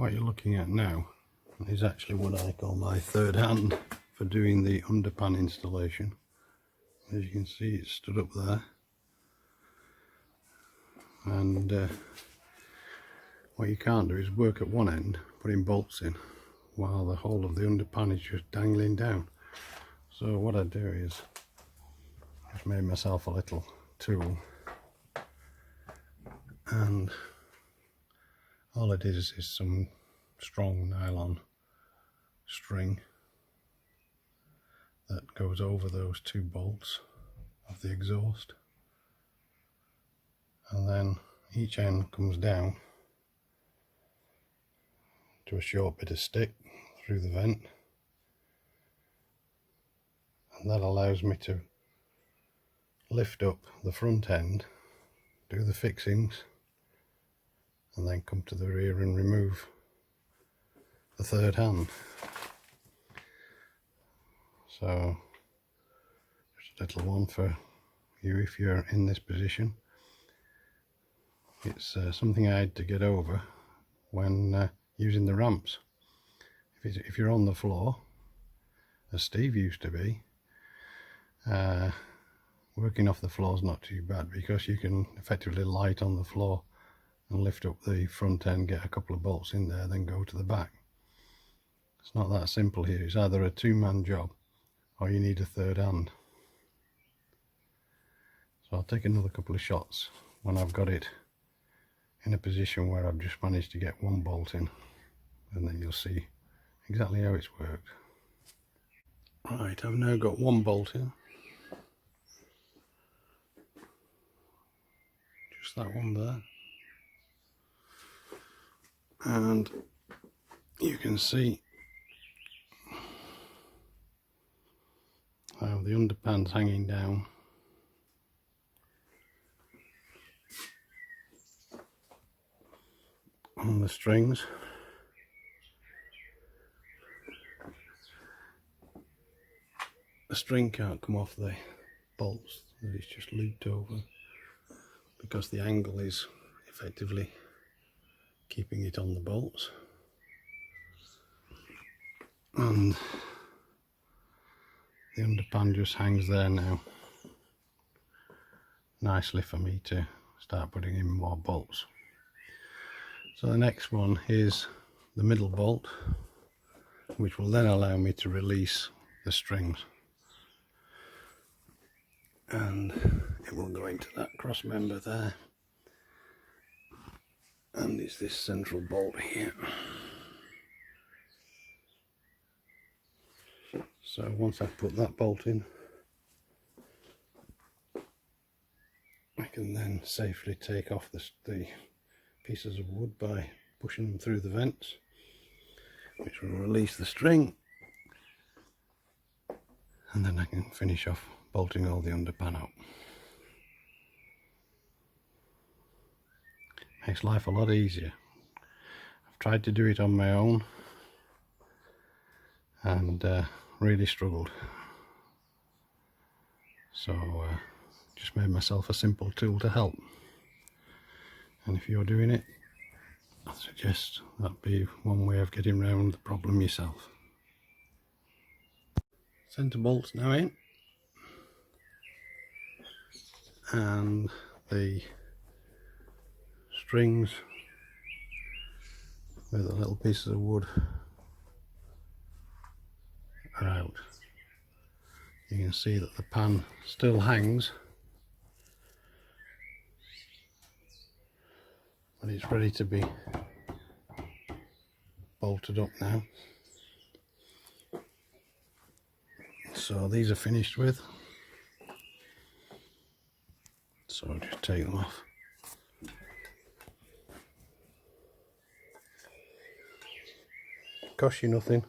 what you're looking at now is actually what I call my third hand for doing the underpan installation. As you can see, it's stood up there, and what you can't do is work at one end putting bolts in while the whole of the underpan is just dangling down. So what I do is I've made myself a little tool, and all it is some strong nylon string that goes over those two bolts of the exhaust, and then each end comes down to a short bit of stick through the vent, and that allows me to lift up the front end, do the fixings, and then come to the rear and remove the third hand. So just a little one for you if you're in this position. It's something I had to get over when using the ramps. If you're on the floor, as Steve used to be, working off the floor is not too bad, because you can effectively light on the floor and lift up the front end, get a couple of bolts in there, then go to the back. It's not that simple here. It's either a two-man job or you need a third hand. So I'll take another couple of shots when I've got it in a position where I've just managed to get one bolt in, and then you'll see exactly how it's worked. Right, I've now got one bolt in, just that one there, and you can see how the underpan's hanging down. On the strings. The string can't come off the bolts, it's just looped over because the angle is effectively keeping it on the bolts. And the underpan just hangs there now, nicely for me to start putting in more bolts. So the next one is the middle bolt, which will then allow me to release the strings, and it will go into that cross member there, and it's this central bolt here. So once I've put that bolt in, I can then safely take off the pieces of wood by pushing them through the vents, which will release the string, and then I can finish off bolting all the underpan out. Makes life a lot easier. I've tried to do it on my own and really struggled, so just made myself a simple tool to help. And if you're doing it, I suggest that be one way of getting around the problem yourself. Centre bolts now in, and the strings with the little pieces of wood are out. You can see that the pan still hangs, but it's ready to be bolted up now. So these are finished with, so I'll just take them off. Costs you nothing,